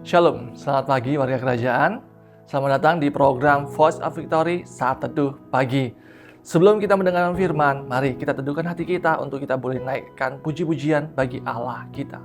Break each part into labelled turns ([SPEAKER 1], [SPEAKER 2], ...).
[SPEAKER 1] Shalom, selamat pagi warga kerajaan. Selamat datang di program Voice of Victory Saat Teduh Pagi. Sebelum kita mendengarkan firman, mari kita teduhkan hati kita untuk kita boleh naikkan puji-pujian bagi Allah kita.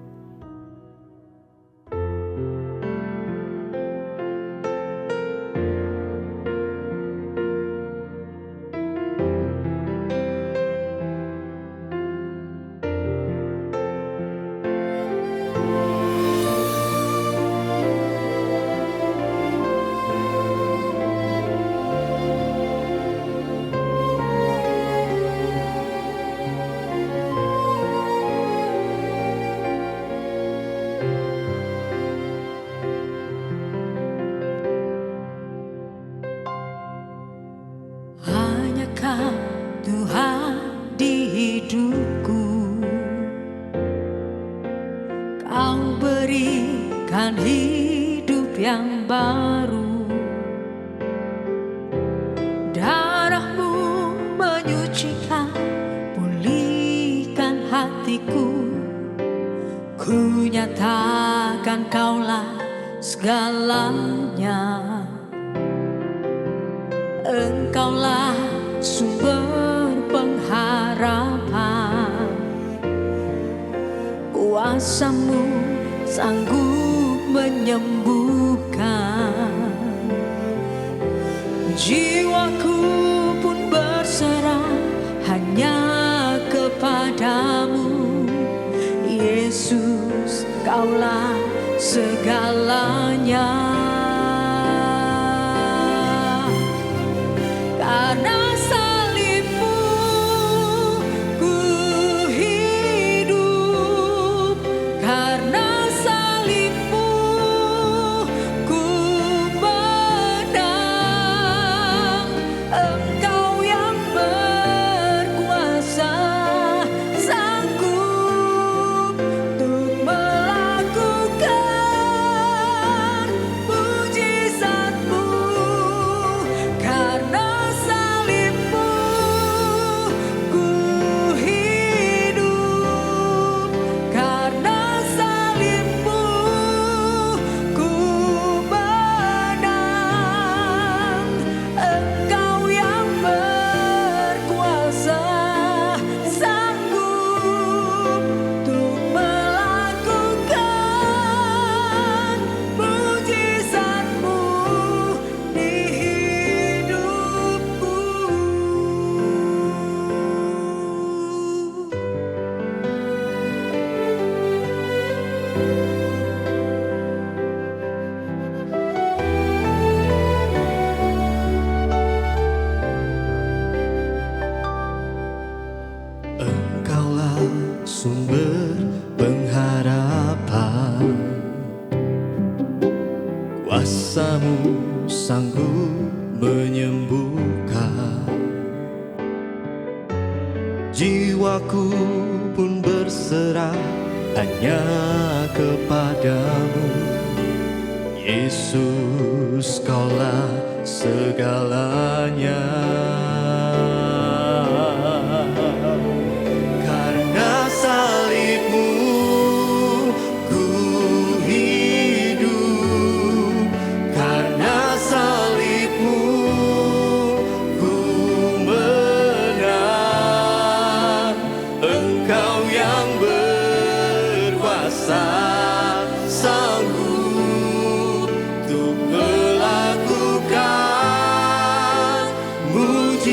[SPEAKER 2] Tuhan di hidupku, Kau berikan hidup yang baru. Darah-Mu menyucikan, pulihkan hatiku. Ku nyatakan Kaulah segalanya. Engkaulah sumber pengharapan, kuasa-Mu sanggup menyembuhkan. Jiwaku pun berserah hanya kepadamu, Yesus, Kaulah segalanya. Karena salib-Mu ku hidup, karena salib-Mu ku menang. Engkau yang berkuasa, sanggup untuk melakukan mujizat-Mu. Karena Engkaulah sumber pengharapan, kuasa-Mu sanggup menyembuhkan. Jiwaku pun berserah hanya kepadamu, Yesus, Kaulah segalanya. Karena salib-Mu ku hidup, karena salib-Mu ku menang. Engkau yang berkuasa, sanggup untuk melakukan mujizat.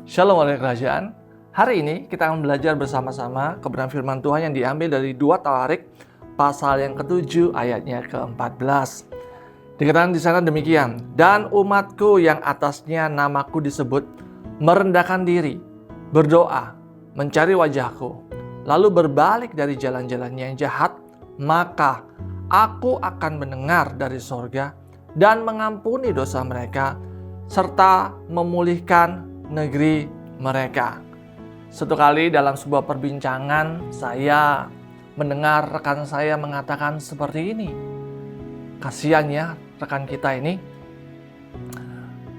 [SPEAKER 1] Shalom warga kerajaan. Hari ini kita akan belajar bersama-sama kebenaran firman Tuhan yang diambil dari 2 Tawarik pasal yang ke-7 ayatnya ke-14. Dikatakan di sana demikian, dan umatku yang atasnya namaku disebut merendahkan diri, berdoa, mencari wajahku, lalu berbalik dari jalan-jalannya yang jahat, maka aku akan mendengar dari sorga dan mengampuni dosa mereka serta memulihkan negeri mereka. Suatu kali dalam sebuah perbincangan saya mendengar rekan saya mengatakan seperti ini. Kasihan ya rekan kita ini,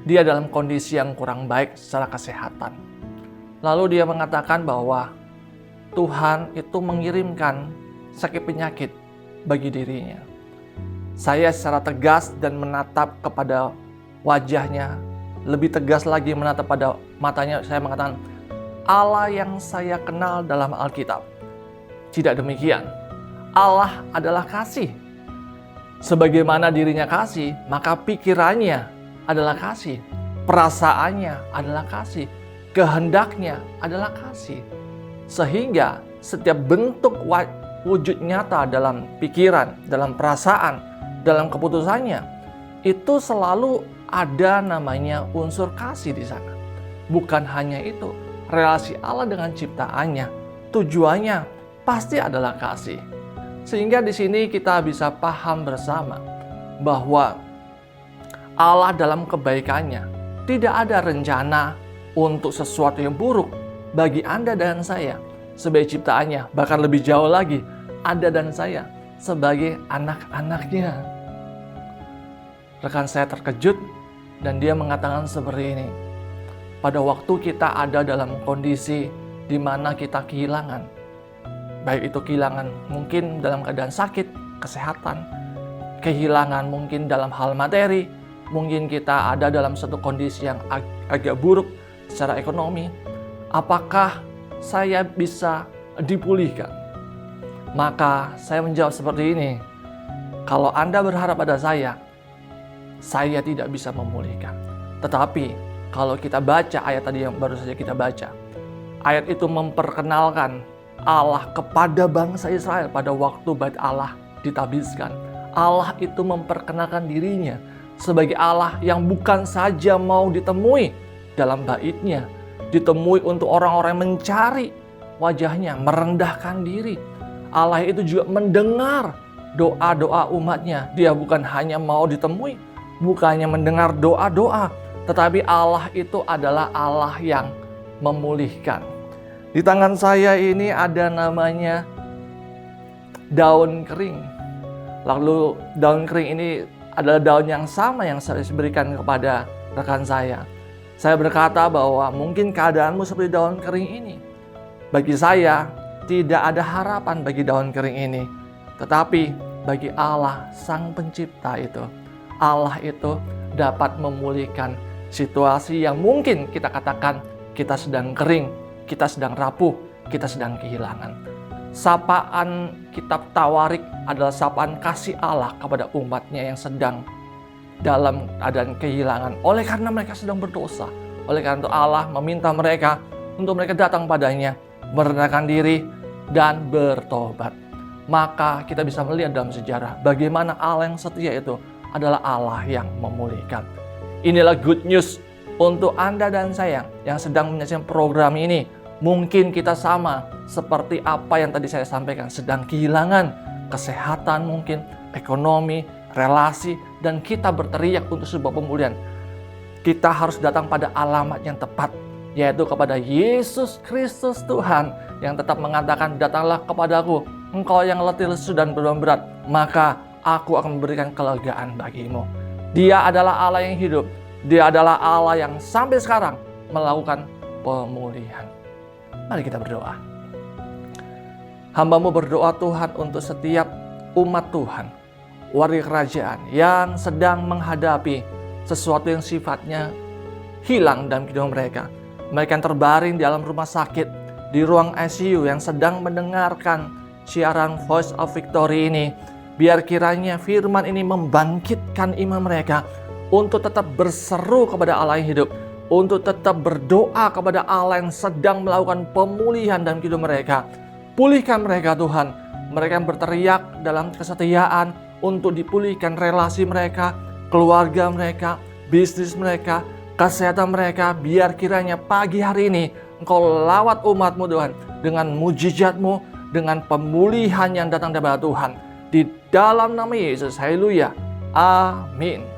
[SPEAKER 1] dia dalam kondisi yang kurang baik secara kesehatan. Lalu dia mengatakan bahwa Tuhan itu mengirimkan sakit penyakit bagi dirinya. Saya secara tegas dan menatap kepada wajahnya, lebih tegas lagi menatap pada matanya, saya mengatakan, Allah yang saya kenal dalam Alkitab tidak demikian. Allah adalah kasih. Sebagaimana dirinya kasih, maka pikirannya adalah kasih, perasaannya adalah kasih, kehendaknya adalah kasih. Sehingga setiap bentuk wujud nyata dalam pikiran, dalam perasaan, dalam keputusannya, itu selalu ada namanya unsur kasih di sana. Bukan hanya itu, relasi Allah dengan ciptaannya, tujuannya pasti adalah kasih. Sehingga di sini kita bisa paham bersama bahwa Allah dalam kebaikannya tidak ada rencana untuk sesuatu yang buruk bagi Anda dan saya sebagai ciptaannya. Bahkan lebih jauh lagi, Anda dan saya sebagai anak-anaknya. Rekan saya terkejut dan dia mengatakan seperti ini. Pada waktu kita ada dalam kondisi di mana kita kehilangan, baik itu kehilangan mungkin dalam keadaan sakit, kesehatan, kehilangan mungkin dalam hal materi, mungkin kita ada dalam satu kondisi yang agak buruk secara ekonomi, apakah saya bisa dipulihkan? Maka saya menjawab seperti ini, kalau Anda berharap pada saya tidak bisa memulihkan. Tetapi kalau kita baca ayat tadi yang baru saja kita baca, ayat itu memperkenalkan Allah kepada bangsa Israel pada waktu bait Allah ditabiskan. Allah itu memperkenalkan dirinya sebagai Allah yang bukan saja mau ditemui dalam baitnya, ditemui untuk orang-orang yang mencari wajahnya, merendahkan diri. Allah itu juga mendengar doa-doa umatnya. Dia bukan hanya mau ditemui, bukannya mendengar doa-doa, tetapi Allah itu adalah Allah yang memulihkan. Di tangan saya ini ada namanya daun kering. Lalu daun kering ini adalah daun yang sama yang saya berikan kepada rekan saya. Saya berkata bahwa mungkin keadaanmu seperti daun kering ini. Bagi saya tidak ada harapan bagi daun kering ini. Tetapi bagi Allah Sang Pencipta itu, Allah itu dapat memulihkan situasi yang mungkin kita katakan kita sedang kering, kita sedang rapuh, kita sedang kehilangan. Sapaan kitab Tawarik adalah sapaan kasih Allah kepada umatnya yang sedang dalam keadaan kehilangan. Oleh karena mereka sedang berdosa. Oleh karena itu Allah meminta mereka untuk mereka datang padanya, merendahkan diri dan bertobat. Maka kita bisa melihat dalam sejarah bagaimana Allah yang setia itu adalah Allah yang memulihkan. Inilah good news untuk Anda dan saya yang sedang menyaksikan program ini. Mungkin kita sama seperti apa yang tadi saya sampaikan, sedang kehilangan kesehatan mungkin, ekonomi, relasi, dan kita berteriak untuk sebuah pemulihan. Kita harus datang pada alamat yang tepat, yaitu kepada Yesus Kristus Tuhan yang tetap mengatakan, datanglah kepadaku, engkau yang letih lesu dan beban berat, maka aku akan memberikan kelegaan bagimu. Dia adalah Allah yang hidup. Dia adalah Allah yang sampai sekarang melakukan pemulihan. Mari kita berdoa. Hamba-Mu berdoa Tuhan untuk setiap umat Tuhan, warga kerajaan yang sedang menghadapi sesuatu yang sifatnya hilang dalam kehidupan mereka. Mereka yang terbaring di dalam rumah sakit, di ruang ICU yang sedang mendengarkan siaran Voice of Victory ini. Biar kiranya firman ini membangkitkan iman mereka untuk tetap berseru kepada Allah yang hidup. untuk tetap berdoa kepada Allah yang sedang melakukan pemulihan dalam kehidupan mereka. Pulihkan mereka Tuhan, mereka yang berteriak dalam kesetiaan untuk dipulihkan relasi mereka, keluarga mereka, bisnis mereka, kesehatan mereka. Biar kiranya pagi hari ini Engkau lawat umat-Mu Tuhan dengan mujizat-Mu, dengan pemulihan yang datang dari Tuhan. Di dalam nama Yesus, haleluya, amin.